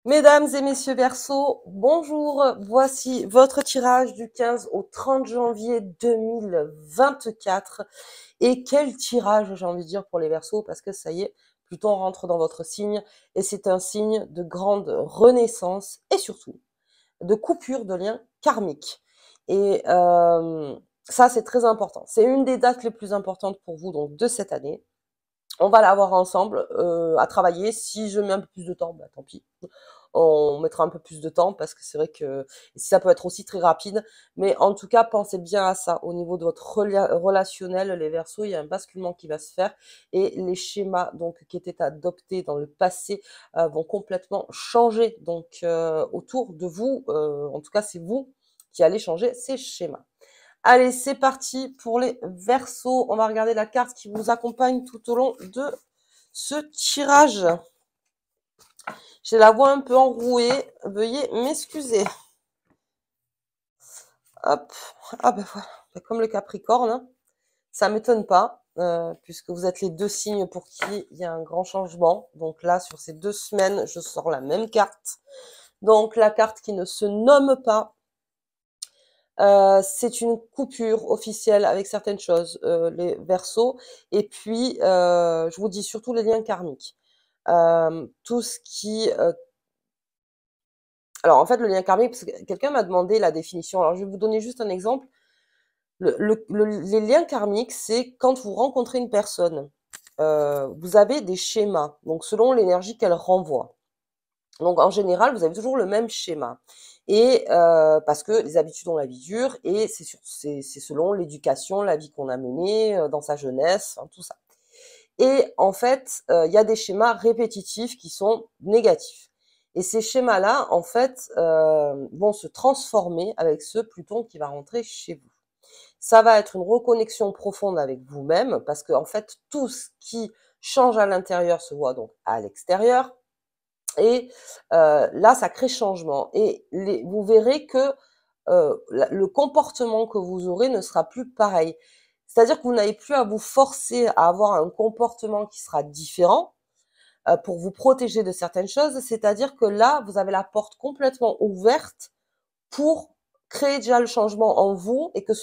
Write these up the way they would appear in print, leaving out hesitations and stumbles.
Mesdames et messieurs Verseau, bonjour. Voici votre tirage du 15 au 30 janvier 2024. Et quel tirage, j'ai envie de dire, pour les Verseaux, parce que ça y est, Pluton rentre dans votre signe et c'est un signe de grande renaissance et surtout de coupure de liens karmiques. Et ça, c'est très important. C'est une des dates les plus importantes pour vous donc de cette année. On va la voir ensemble à travailler. Si je mets un peu plus de temps, bah, tant pis. On mettra un peu plus de temps parce que c'est vrai que ça peut être aussi très rapide. Mais en tout cas, pensez bien à ça. Au niveau de votre relationnel, les Verseaux, il y a un basculement qui va se faire et les schémas donc qui étaient adoptés dans le passé vont complètement changer. Donc autour de vous, en tout cas, c'est vous qui allez changer ces schémas. Allez, c'est parti pour les Verseaux. On va regarder la carte qui vous accompagne tout au long de ce tirage. J'ai la voix un peu enrouée, veuillez m'excuser. Hop, ah ben voilà, comme le Capricorne, hein. Ça m'étonne pas, puisque vous êtes les deux signes pour qui il y a un grand changement. Donc là, sur ces 2 semaines, je sors la même carte. Donc la carte qui ne se nomme pas, c'est une coupure officielle avec certaines choses, les Verseaux. Et puis, je vous dis surtout les liens karmiques. Tout ce qui alors en fait, le lien karmique, parce que quelqu'un m'a demandé la définition. Alors je vais vous donner juste un exemple. Les liens karmiques, c'est quand vous rencontrez une personne, vous avez des schémas, donc selon l'énergie qu'elle renvoie. Donc en général, vous avez toujours le même schéma. Et parce que les habitudes ont la vie dure, et c'est selon l'éducation, la vie qu'on a menée dans sa jeunesse, hein, tout ça. Et en fait, il y a des schémas répétitifs qui sont négatifs. Et ces schémas-là, en fait, vont se transformer avec ce Pluton qui va rentrer chez vous. Ça va être une reconnexion profonde avec vous-même, parce que en fait, tout ce qui change à l'intérieur se voit donc à l'extérieur. Et là, ça crée changement. Et vous verrez que le comportement que vous aurez ne sera plus pareil. C'est-à-dire que vous n'avez plus à vous forcer à avoir un comportement qui sera différent pour vous protéger de certaines choses. C'est-à-dire que là, vous avez la porte complètement ouverte pour créer déjà le changement en vous et que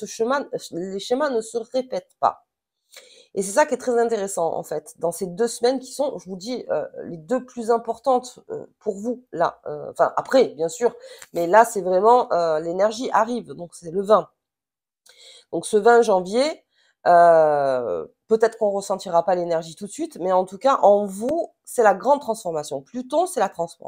les schémas ne se répètent pas. Et c'est ça qui est très intéressant, en fait, dans ces 2 semaines qui sont, je vous dis, les deux plus importantes pour vous, là. Enfin, après, bien sûr, mais là, c'est vraiment, l'énergie arrive, donc c'est le 20. Donc ce 20 janvier, peut-être qu'on ressentira pas l'énergie tout de suite, mais en tout cas, en vous, c'est la grande transformation. Pluton, c'est la grosse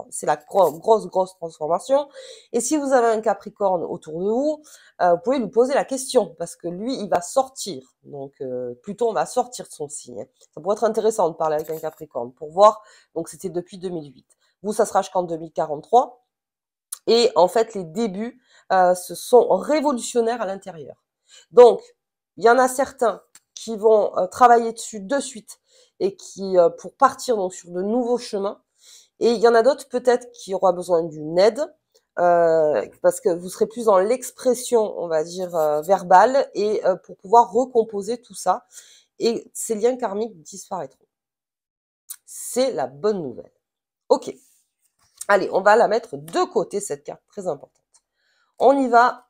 transformation. Et si vous avez un Capricorne autour de vous, vous pouvez lui poser la question, parce que lui, il va sortir. Donc Pluton va sortir de son signe. Ça pourrait être intéressant de parler avec un Capricorne pour voir. Donc c'était depuis 2008. Vous, ça sera jusqu'en 2043. Et en fait, les débuts, se sont révolutionnaires à l'intérieur. Donc, il y en a certains qui vont travailler dessus de suite et qui pour partir donc sur de nouveaux chemins. Et il y en a d'autres peut-être qui auront besoin d'une aide parce que vous serez plus dans l'expression, on va dire verbale, et pour pouvoir recomposer tout ça. Et ces liens karmiques disparaîtront. C'est la bonne nouvelle. Ok. Allez, on va la mettre de côté, cette carte très importante. On y va.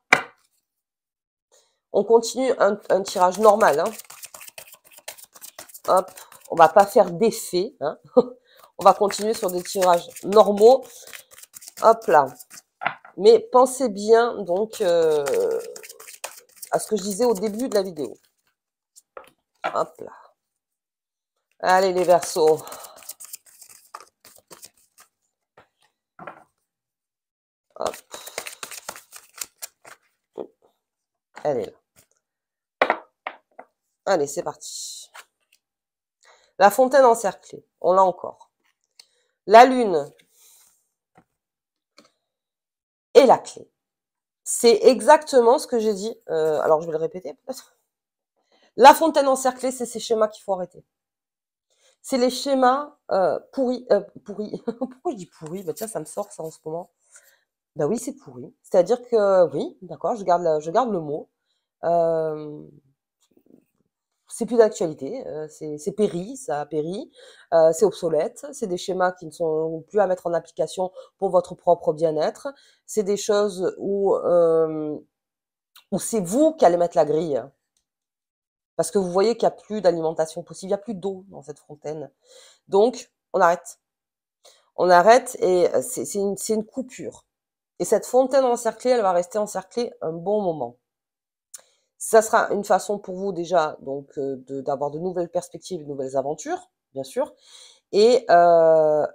On continue un tirage normal. Hein. Hop, on va pas faire d'effet. Hein. On va continuer sur des tirages normaux. Hop là. Mais pensez bien donc à ce que je disais au début de la vidéo. Hop là. Allez les Verseaux. Hop. Elle est là. Allez, c'est parti. La fontaine encerclée. On l'a encore. La lune. Et la clé. C'est exactement ce que j'ai dit. Alors, je vais le répéter peut-être. La fontaine encerclée, c'est ces schémas qu'il faut arrêter. C'est les schémas pourris. Pourris. Pourquoi je dis pourris? Bah tiens, ça me sort ça en ce moment. Bah oui, c'est pourri. C'est-à-dire que, oui, d'accord, je garde le mot. Euh, c'est plus d'actualité, c'est péri, ça a péri, c'est obsolète, c'est des schémas qui ne sont plus à mettre en application pour votre propre bien-être. C'est des choses où c'est vous qui allez mettre la grille. Parce que vous voyez qu'il y a plus d'alimentation possible, il y a plus d'eau dans cette fontaine. Donc, on arrête. On arrête et c'est une coupure. Et cette fontaine encerclée, elle va rester encerclée un bon moment. Ça sera une façon pour vous déjà donc d'avoir de nouvelles perspectives, de nouvelles aventures, bien sûr, et de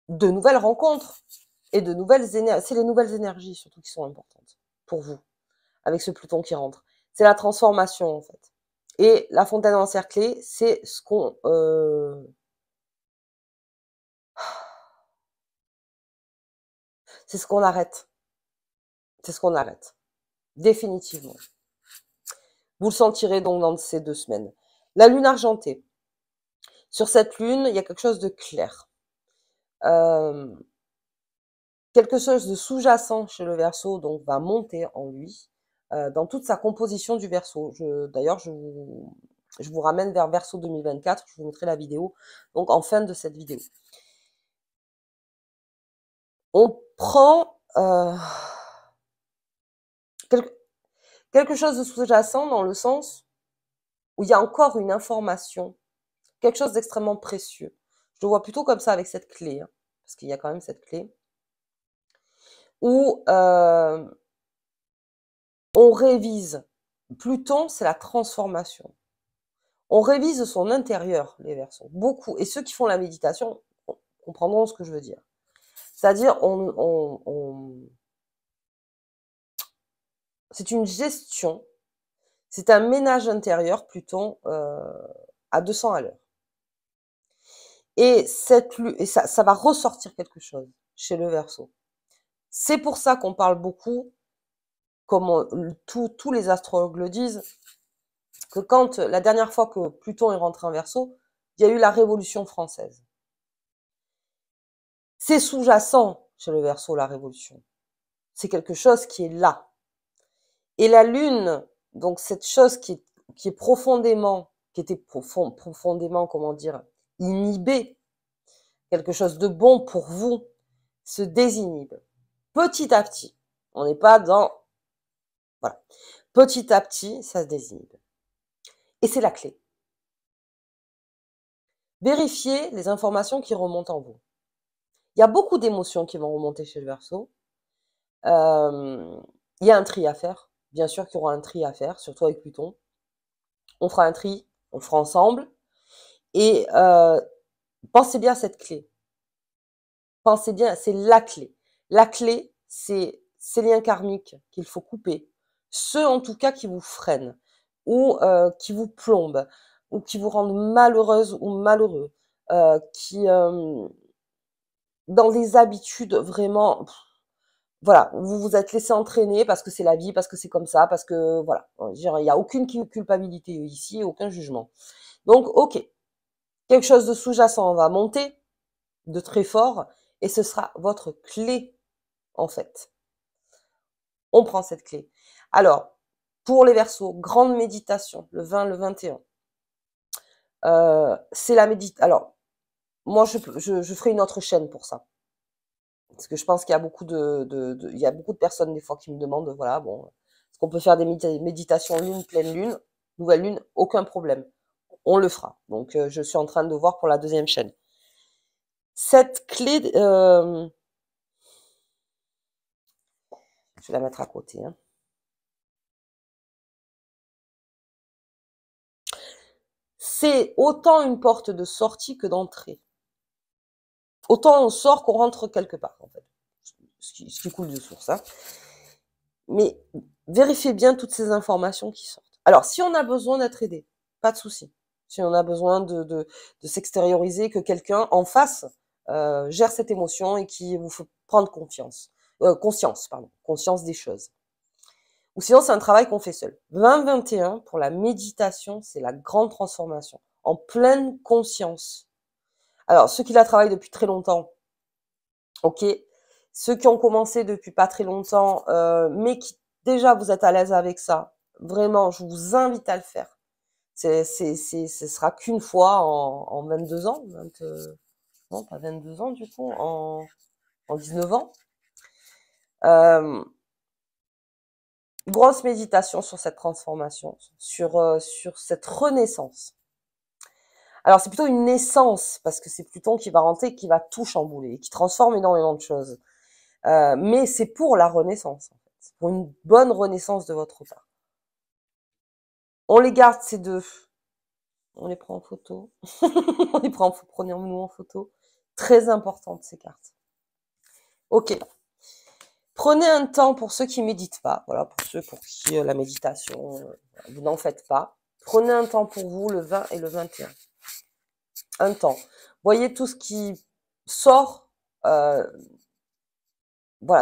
nouvelles rencontres et de nouvelles énergies. C'est les nouvelles énergies surtout qui sont importantes pour vous, avec ce Pluton qui rentre. C'est la transformation en fait. Et la fontaine encerclée, c'est ce qu'on c'est ce qu'on arrête. C'est ce qu'on arrête. Définitivement. Vous le sentirez donc dans ces 2 semaines. La lune argentée. Sur cette lune, il y a quelque chose de clair. Quelque chose de sous-jacent chez le Verseau donc va monter en lui, dans toute sa composition du Verseau. D'ailleurs, je vous ramène vers Verseau 2024, je vous mettrai la vidéo, donc en fin de cette vidéo. On prend quelque chose de sous-jacent dans le sens où il y a encore une information, quelque chose d'extrêmement précieux. Je le vois plutôt comme ça avec cette clé, hein, parce qu'il y a quand même cette clé, où on révise. Pluton, c'est la transformation. On révise son intérieur, les Verseaux, beaucoup. Et ceux qui font la méditation comprendront ce que je veux dire. C'est-à-dire, c'est une gestion, c'est un ménage intérieur, Pluton, à 200 à l'heure. Et ça va ressortir quelque chose chez le Verseau. C'est pour ça qu'on parle beaucoup, comme tous les astrologues le disent, que quand la dernière fois que Pluton est rentré en Verseau, il y a eu la Révolution française. C'est sous-jacent chez le Verseau, la Révolution. C'est quelque chose qui est là. Et la Lune, donc cette chose qui était profondément, comment dire, inhibée, quelque chose de bon pour vous, se désinhibe. Petit à petit. On n'est pas dans... Voilà. Petit à petit, ça se désinhibe. Et c'est la clé. Vérifiez les informations qui remontent en vous. Il y a beaucoup d'émotions qui vont remonter chez le Verseau. Il y a un tri à faire. Bien sûr qu'il y aura un tri à faire, surtout avec Pluton. On fera un tri, on le fera ensemble. Et pensez bien à cette clé. Pensez bien, c'est la clé. La clé, c'est ces liens karmiques qu'il faut couper. Ceux en tout cas qui vous freinent, ou qui vous plombent, ou qui vous rendent malheureuse ou malheureux, qui dans des habitudes vraiment, voilà, vous vous êtes laissé entraîner parce que c'est la vie, parce que c'est comme ça, parce que voilà, il n'y a aucune culpabilité ici, aucun jugement. Donc, ok, quelque chose de sous-jacent va monter, de très fort, et ce sera votre clé, en fait. On prend cette clé. Alors, pour les Verseaux, grande méditation, le 20, le 21. C'est la méditation. Alors, moi, je ferai une autre chaîne pour ça. Parce que je pense qu'il y a beaucoup il y a beaucoup de personnes, des fois, qui me demandent, voilà, bon, est-ce qu'on peut faire des méditations lune, pleine lune, nouvelle lune? Aucun problème. On le fera. Donc, je suis en train de voir pour la 2e chaîne. Cette clé, je vais la mettre à côté, hein. C'est autant une porte de sortie que d'entrée. Autant on sort qu'on rentre quelque part, en fait. Ce qui coule de source, hein. Mais vérifiez bien toutes ces informations qui sortent. Alors, si on a besoin d'être aidé, pas de souci. Si on a besoin de s'extérioriser, que quelqu'un en face gère cette émotion et qui vous fait prendre conscience des choses. Ou sinon, c'est un travail qu'on fait seul. 20-21, pour la méditation, c'est la grande transformation, en pleine conscience. Alors, ceux qui la travaillent depuis très longtemps, ok. Ceux qui ont commencé depuis pas très longtemps, mais qui déjà vous êtes à l'aise avec ça, vraiment, je vous invite à le faire. Ce sera qu'une fois en 22 ans, non, pas 22 ans du coup, en 19 ans. Grosse méditation sur cette transformation, sur cette renaissance. Alors c'est plutôt une naissance, parce que c'est Pluton qui va rentrer, qui va tout chambouler, qui transforme énormément de choses. Mais c'est pour la renaissance, en fait. C'est pour une bonne renaissance de votre part. On les garde, ces deux. On les prend en photo. On les prend prenons-nous en photo. Très importante, ces cartes. Ok. Prenez un temps pour ceux qui méditent pas. Voilà, pour ceux pour qui la méditation, vous n'en faites pas. Prenez un temps pour vous, le 20 et le 21. Un temps. Voyez tout ce qui sort. Voilà,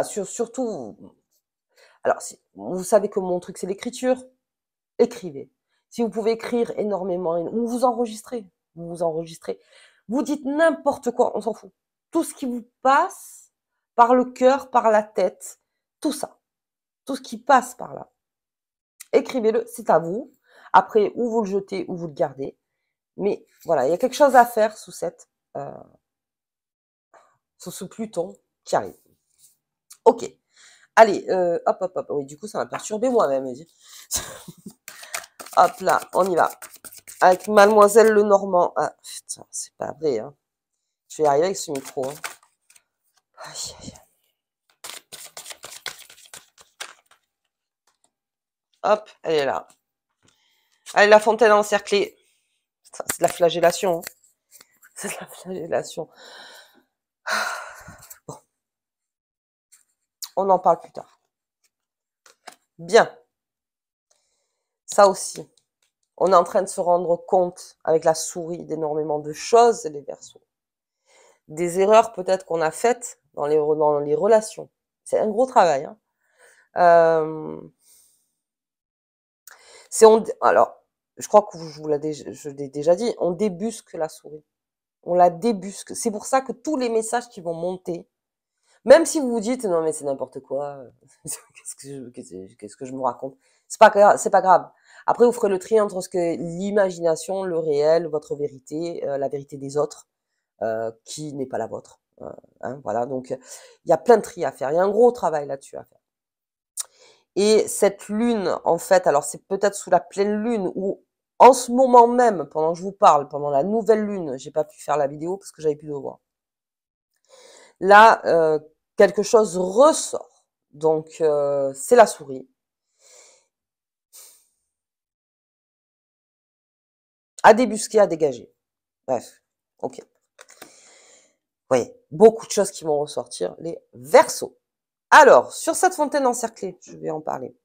surtout. Alors, si, vous savez que mon truc, c'est l'écriture. Écrivez. Si vous pouvez écrire énormément, ou vous enregistrez. Vous dites n'importe quoi, on s'en fout. Tout ce qui vous passe par le cœur, par la tête, tout ça. Tout ce qui passe par là. Écrivez-le, c'est à vous. Après, ou vous le jetez, ou vous le gardez. Mais voilà, il y a quelque chose à faire sous sous ce Pluton qui arrive. Ok. Allez, hop. Oui, du coup, ça m'a perturbé moi-même. Hop là, on y va. Avec Mademoiselle Lenormand. Ah, putain, c'est pas vrai. Hein. Je vais y arriver avec ce micro. Hein. Aïe, aïe. Hop, elle est là. Allez, la fontaine encerclée. C'est de la flagellation. Hein. C'est de la flagellation. Bon. On en parle plus tard. Bien. Ça aussi. On est en train de se rendre compte avec la souris d'énormément de choses, les Verseaux. Des erreurs peut-être qu'on a faites dans les relations. C'est un gros travail. Hein. Alors, je crois que je l'ai déjà dit, on débusque la souris. On la débusque. C'est pour ça que tous les messages qui vont monter, même si vous vous dites non mais c'est n'importe quoi, qu'est-ce que je me raconte, c'est pas grave. Après vous ferez le tri entre ce que l'imagination, le réel, votre vérité, la vérité des autres, qui n'est pas la vôtre. Hein, voilà, donc il y a plein de tri à faire. Il y a un gros travail là-dessus à faire. Et cette lune, en fait, alors c'est peut-être sous la pleine lune ou en ce moment même, pendant que je vous parle, pendant la nouvelle lune, j'ai pas pu faire la vidéo parce que j'avais plus de voix. Là, quelque chose ressort. Donc, c'est la souris. À débusquer, à dégager. Bref, ok. Vous voyez, beaucoup de choses qui vont ressortir, les Verseaux. Alors, sur cette fontaine encerclée, je vais en parler.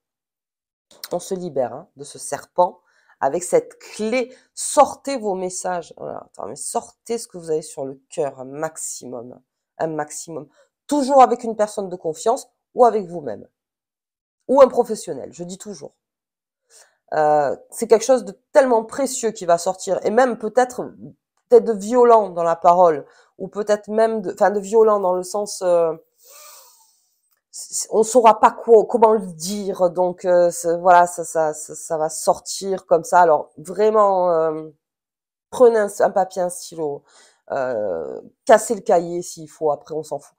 On se libère hein, de ce serpent avec cette clé. Sortez vos messages. Voilà, attends, mais sortez ce que vous avez sur le cœur, un maximum. Un maximum. Toujours avec une personne de confiance ou avec vous-même. Ou un professionnel, je dis toujours. C'est quelque chose de tellement précieux qui va sortir. Et même peut-être de violent dans la parole. Ou peut-être même de violent dans le sens... on saura pas comment le dire, donc voilà, ça va sortir comme ça. Alors vraiment, prenez un papier, un stylo, cassez le cahier s'il faut. Après, on s'en fout.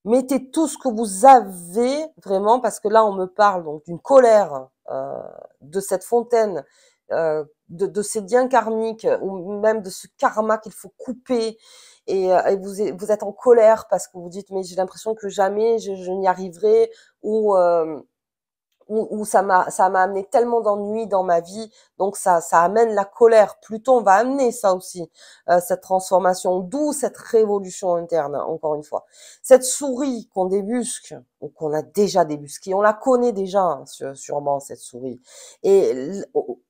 Mettez tout ce que vous avez vraiment, parce que là, on me parle donc d'une colère, de cette fontaine, de ces liens karmiques, ou même de ce karma qu'il faut couper. Et vous êtes en colère parce que vous dites mais j'ai l'impression que jamais je n'y arriverai, ou ça m'a amené tellement d'ennuis dans ma vie, donc ça amène la colère. Pluton va amener ça aussi, cette transformation, d'où cette révolution interne, encore une fois. Cette souris qu'on débusque, ou qu'on a déjà débusquée, on la connaît déjà, hein, sûrement, cette souris. Et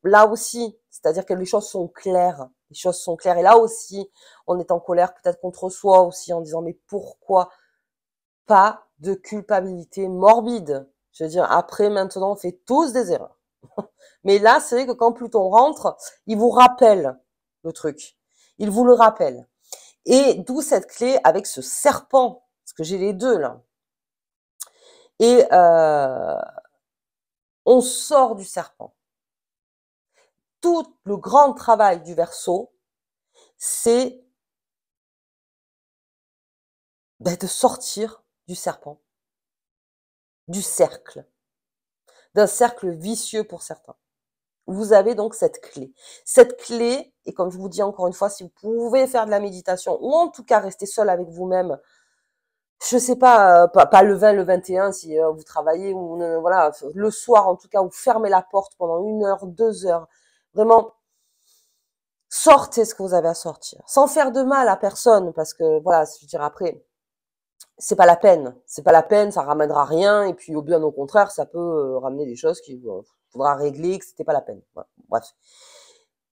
là aussi, c'est-à-dire que les choses sont claires, et là aussi, on est en colère peut-être contre soi aussi, en disant mais pourquoi pas de culpabilité morbide? Je veux dire, après, maintenant, on fait tous des erreurs. Mais là, c'est vrai que quand Pluton rentre, il vous rappelle le truc. Il vous le rappelle. Et d'où cette clé avec ce serpent, parce que j'ai les deux là. Et on sort du serpent. tout le grand travail du Verseau, c'est de sortir du serpent, du cercle, d'un cercle vicieux pour certains. Vous avez donc cette clé. Cette clé, et comme je vous dis encore une fois, si vous pouvez faire de la méditation, ou en tout cas rester seul avec vous-même, je sais pas, pas le 20, le 21 si vous travaillez, ou voilà, le soir en tout cas, vous fermez la porte pendant 1 heure, 2 heures. Vraiment, sortez ce que vous avez à sortir, sans faire de mal à personne, parce que voilà, je veux dire après, c'est pas la peine, ça ramènera rien, et puis au bien au contraire, ça peut ramener des choses qu'il faudra régler, que c'était pas la peine. Voilà. Bref.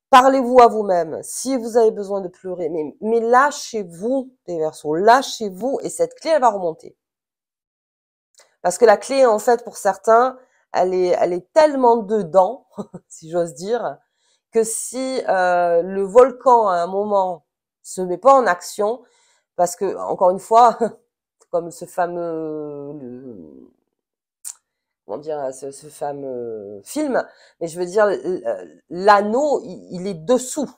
Parlez-vous à vous-même. Si vous avez besoin de pleurer, mais lâchez-vous, les Verseaux, lâchez-vous, et cette clé, elle va remonter. Parce que la clé, en fait, pour certains, elle est tellement dedans, si j'ose dire, que si le volcan, à un moment, se met pas en action, parce que, encore une fois, comme ce fameux, comment dire, ce fameux film, mais je veux dire, l'anneau, il est dessous.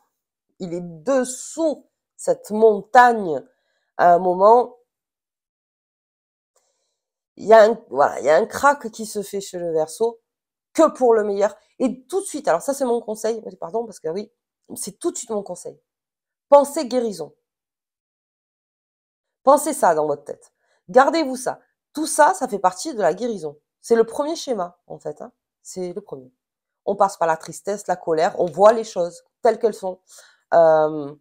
Il est dessous cette montagne. À un moment, il y a voilà, il y a un crack qui se fait chez le Verseau, que pour le meilleur. Et tout de suite, alors ça c'est mon conseil, pardon, parce que oui, c'est tout de suite mon conseil. Pensez guérison. Pensez ça dans votre tête. Gardez-vous ça. Tout ça, ça fait partie de la guérison. C'est le premier schéma, en fait. Hein. C'est le premier. On passe par la tristesse, la colère, on voit les choses telles qu'elles sont. Voilà,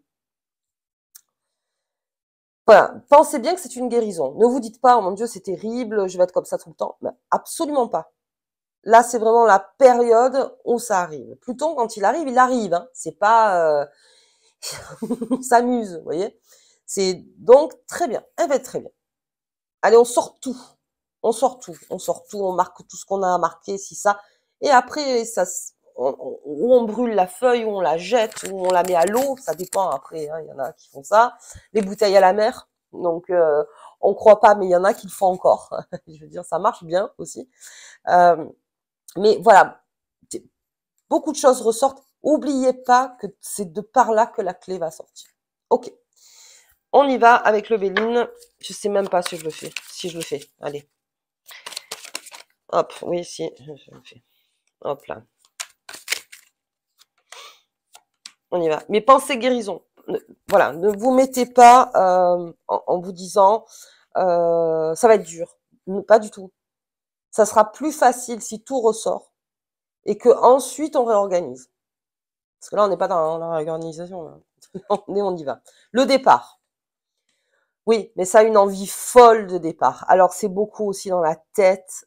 pensez bien que c'est une guérison. Ne vous dites pas, oh mon Dieu, c'est terrible, je vais être comme ça tout le temps. Ben, absolument pas. Là, c'est vraiment la période où ça arrive. Pluton, quand il arrive. Hein. C'est pas, on s'amuse, vous voyez. C'est donc très bien. Eh ben très bien. Allez, on sort tout. On sort tout. On sort tout. On marque tout ce qu'on a à marquer, si ça. Et après, ça, ou on brûle la feuille, ou on la jette, ou on la met à l'eau. Ça dépend après. Hein, il y en a qui font ça. Les bouteilles à la mer. Donc, on croit pas, mais il y en a qui le font encore. Je veux dire, ça marche bien aussi. Mais voilà, beaucoup de choses ressortent. Oubliez pas que c'est de par là que la clé va sortir. Ok. On y va avec le Béline. Je sais même pas si je le fais. Si je le fais. Allez. Hop. Oui, si. Je le fais. Hop là. On y va. Mais pensez guérison. Voilà. Ne vous mettez pas en vous disant ça va être dur. Pas du tout. Ça sera plus facile si tout ressort et que ensuite on réorganise. Parce que là, on n'est pas dans la réorganisation. Là. On y va. Le départ. Oui, mais ça a une envie folle de départ. Alors, c'est beaucoup aussi dans la tête.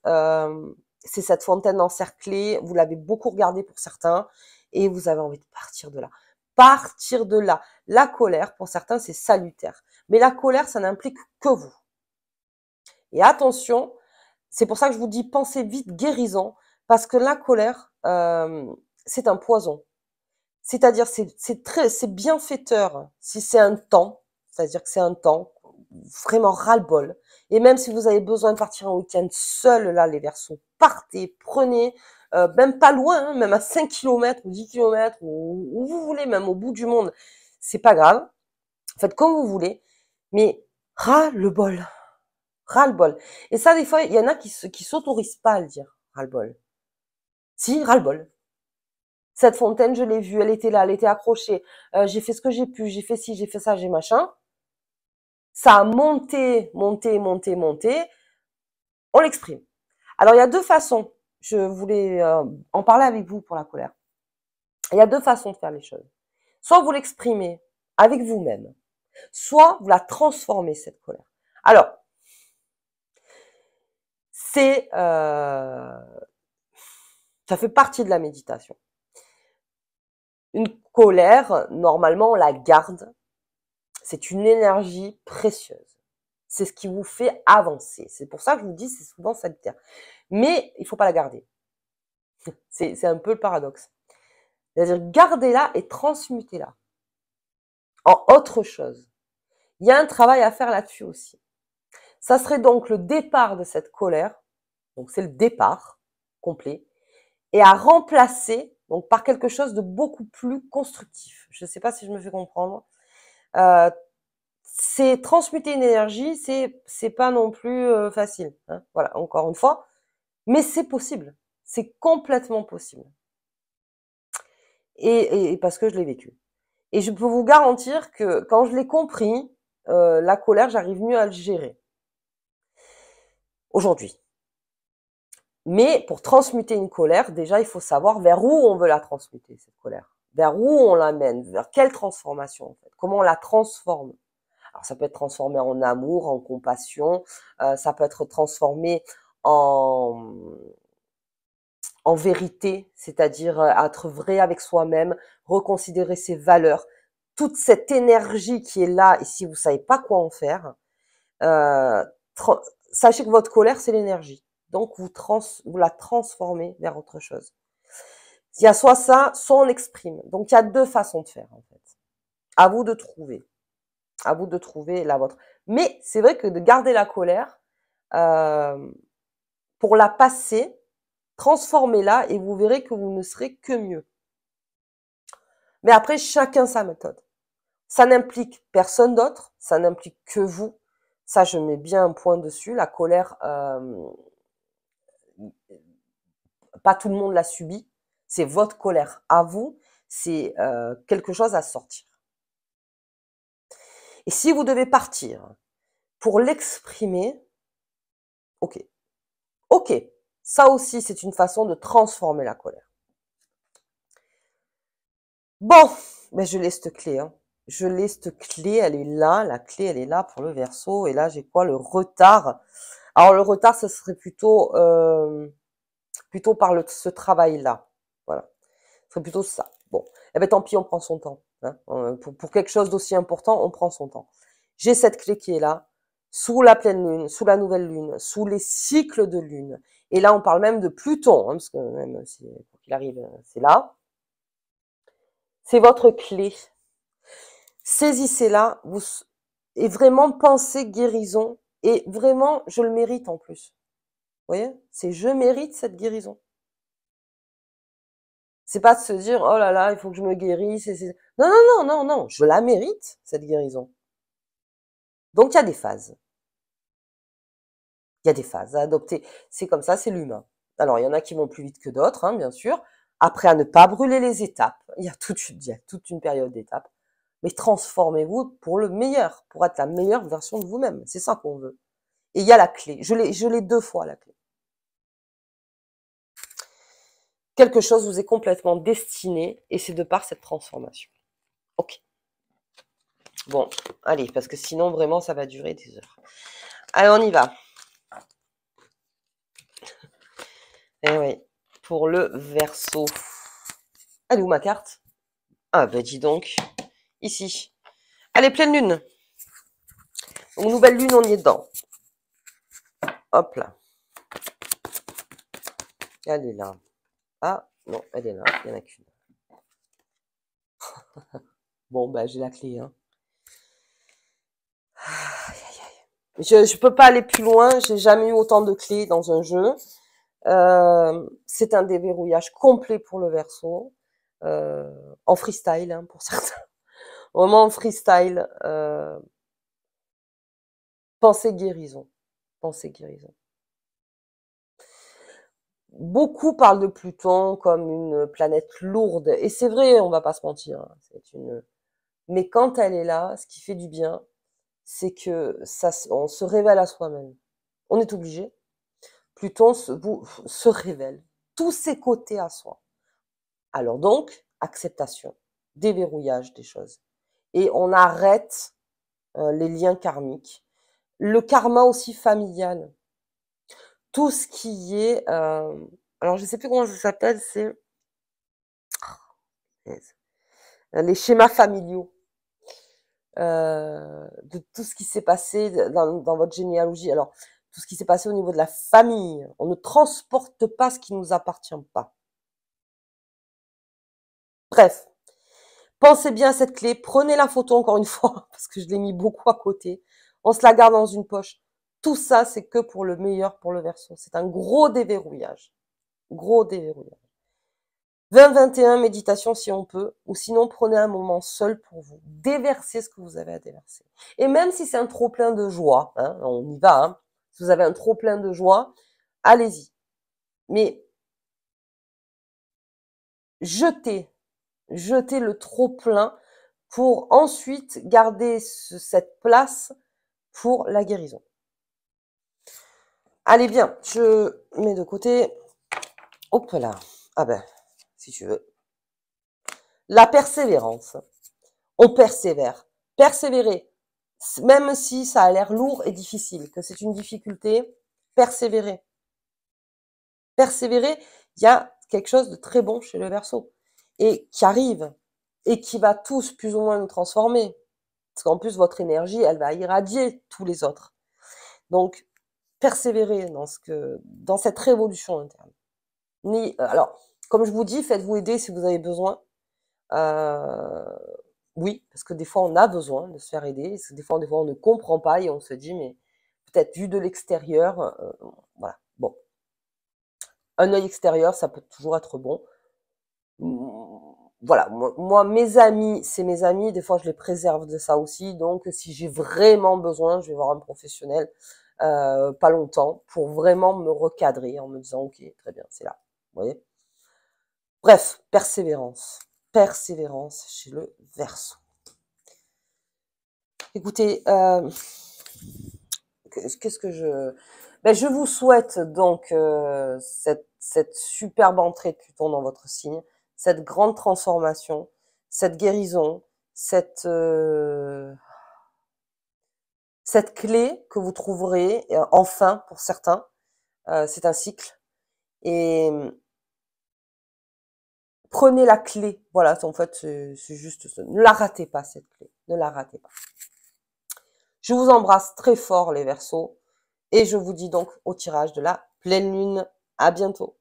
C'est cette fontaine encerclée. Vous l'avez beaucoup regardée pour certains. Et vous avez envie de partir de là. Partir de là. La colère, pour certains, c'est salutaire. Mais la colère, ça n'implique que vous. Et attention, c'est pour ça que je vous dis, pensez vite guérison. Parce que la colère, c'est un poison. C'est-à-dire, c'est bienfaiteur si c'est un temps, c'est-à-dire que c'est un temps vraiment ras-le-bol. Et même si vous avez besoin de partir en week-end seul, là, les Verseaux, partez, prenez, même pas loin, hein, même à 5 kilomètres ou 10 kilomètres, ou où vous voulez, même au bout du monde, c'est pas grave. Faites comme vous voulez, mais ras-le-bol. Ras-le-bol. Et ça, des fois, il y en a qui s'autorisent pas à le dire, ras-le-bol. Si, ras-le-bol. Cette fontaine, je l'ai vue, elle était là, elle était accrochée. J'ai fait ce que j'ai pu, j'ai fait ci, j'ai fait ça, j'ai machin. Ça a monté, monté, monté, monté. On l'exprime. Alors, il y a deux façons. Je voulais en parler avec vous pour la colère. Il y a deux façons de faire les choses. Soit vous l'exprimez avec vous-même, soit vous la transformez, cette colère. Alors, ça fait partie de la méditation. Une colère, normalement, on la garde. C'est une énergie précieuse. C'est ce qui vous fait avancer. C'est pour ça que je vous dis, c'est souvent salutaire. Mais il ne faut pas la garder. C'est un peu le paradoxe. C'est-à-dire, gardez-la et transmutez-la en autre chose. Il y a un travail à faire là-dessus aussi. Ça serait donc le départ de cette colère. Donc, c'est le départ complet. Et à remplacer Donc, par quelque chose de beaucoup plus constructif. Je ne sais pas si je me fais comprendre. Euh, c'est transmuter une énergie, c'est pas non plus facile. Hein. Voilà, encore une fois. Mais c'est possible. C'est complètement possible. Et parce que je l'ai vécu. Et je peux vous garantir que quand je l'ai compris, la colère, j'arrive mieux à le gérer. Aujourd'hui. Mais pour transmuter une colère, déjà, il faut savoir vers où on veut la transmuter, cette colère. Vers où on l'amène, vers quelle transformation, en fait. Comment on la transforme. Alors, ça peut être transformé en amour, en compassion, ça peut être transformé en, en vérité, c'est-à-dire être vrai avec soi-même, reconsidérer ses valeurs, toute cette énergie qui est là, et si vous savez pas quoi en faire, euh, sachez que votre colère, c'est l'énergie. Donc, vous la transformez vers autre chose. Il y a soit ça, soit on exprime. Donc, il y a deux façons de faire, en fait. À vous de trouver. À vous de trouver la vôtre. Mais c'est vrai que de garder la colère, euh, pour la passer, transformez-la et vous verrez que vous ne serez que mieux. Mais après, chacun sa méthode. Ça n'implique personne d'autre, ça n'implique que vous. Ça, je mets bien un point dessus. La colère, pas tout le monde l'a subie. C'est votre colère à vous. C'est quelque chose à sortir. Et si vous devez partir pour l'exprimer, ok. Ok. Ça aussi, c'est une façon de transformer la colère. Bon, mais je laisse cette clé. Hein. Je laisse cette clé, elle est là. La clé, elle est là pour le Verseau. Et là, j'ai quoi? Le retard. Alors, le retard, ce serait plutôt par ce travail-là. Voilà. Ce serait plutôt ça. Bon. Eh ben, tant pis, on prend son temps. Hein. Pour quelque chose d'aussi important, on prend son temps. J'ai cette clé qui est là, sous la pleine lune, sous la nouvelle lune, sous les cycles de lune. Et là, on parle même de Pluton, hein, parce que même pour qu'il arrive, c'est là. C'est votre clé. Saisissez-la, et vraiment pensez guérison. Et vraiment, je le mérite en plus. Vous voyez? C'est je mérite cette guérison. C'est pas de se dire, oh là là, il faut que je me guérisse. Non, non, non, non, non, je la mérite, cette guérison. Donc, il y a des phases. Il y a des phases à adopter. C'est comme ça, c'est l'humain. Alors, il y en a qui vont plus vite que d'autres, hein, bien sûr. Après, à ne pas brûler les étapes. Il y a toute une période d'étapes. Mais transformez-vous pour le meilleur, pour être la meilleure version de vous-même. C'est ça qu'on veut. Et il y a la clé. Je l'ai 2 fois, la clé. Quelque chose vous est complètement destiné et c'est de par cette transformation. Ok. Bon, allez, parce que sinon, vraiment, ça va durer des heures. Allez, on y va. Eh oui, pour le Verseau. Elle est où ma carte? Ah, ben dis donc. Ici. Allez, pleine lune. Donc, nouvelle lune, on y est dedans. Hop là. Elle est là. Ah, non, elle est là. Il n'y en a qu'une. Bon, ben, j'ai la clé. Hein. Je ne peux pas aller plus loin. J'ai jamais eu autant de clés dans un jeu. C'est un déverrouillage complet pour le Verseau. En freestyle, hein, pour certains. Vraiment en freestyle. Pensée guérison. Pensée guérison. Beaucoup parlent de Pluton comme une planète lourde. Et c'est vrai, on va pas se mentir. Hein, mais quand elle est là, ce qui fait du bien, c'est que on se révèle à soi-même. On est obligé. Pluton se révèle. Tous ses côtés à soi. Alors donc, acceptation, déverrouillage des choses. Et on arrête les liens karmiques. Le karma aussi familial. Tout ce qui est... alors, je ne sais plus comment ça s'appelle, c'est les schémas familiaux. De tout ce qui s'est passé dans votre généalogie. Alors, tout ce qui s'est passé au niveau de la famille. On ne transporte pas ce qui ne nous appartient pas. Bref, pensez bien à cette clé. Prenez la photo encore une fois, parce que je l'ai mis beaucoup à côté. On se la garde dans une poche. Tout ça, c'est que pour le meilleur pour le Verseau. C'est un gros déverrouillage. Gros déverrouillage. 20-21, méditation si on peut, ou sinon prenez un moment seul pour vous, déversez ce que vous avez à déverser. Et même si c'est un trop-plein de joie, hein, on y va, hein, si vous avez un trop-plein de joie, allez-y. Mais jetez le trop-plein pour ensuite garder cette place pour la guérison. Allez bien, je mets de côté. Hop là. Ah ben, si tu veux. La persévérance. On persévère. Persévérer. Même si ça a l'air lourd et difficile, que c'est une difficulté, persévérer. Persévérer, il y a quelque chose de très bon chez le Verseau. Et qui arrive. Et qui va tous plus ou moins nous transformer. Parce qu'en plus, votre énergie, elle va irradier tous les autres. Donc, persévérer dans cette révolution interne. Alors, comme je vous dis, faites-vous aider si vous avez besoin. Oui, parce que des fois, on a besoin de se faire aider. Parce que des fois, on ne comprend pas et on se dit, mais peut-être vu de l'extérieur, voilà. Bon, un œil extérieur, ça peut toujours être bon. Voilà, moi, mes amis, c'est mes amis. Des fois, je les préserve de ça aussi. Donc, si j'ai vraiment besoin, je vais voir un professionnel pas longtemps pour vraiment me recadrer en me disant, ok, très bien, c'est là. Vous voyez. Bref, persévérance. Persévérance chez le Verseau. Écoutez, qu'est-ce que je vous souhaite donc cette superbe entrée de Pluton dans votre signe, cette grande transformation, cette guérison, cette clé que vous trouverez enfin pour certains. C'est un cycle. Et prenez la clé. Voilà, en fait, c'est juste ça. Ne la ratez pas, cette clé. Ne la ratez pas. Je vous embrasse très fort, les Verseaux. Et je vous dis donc au tirage de la pleine lune. À bientôt.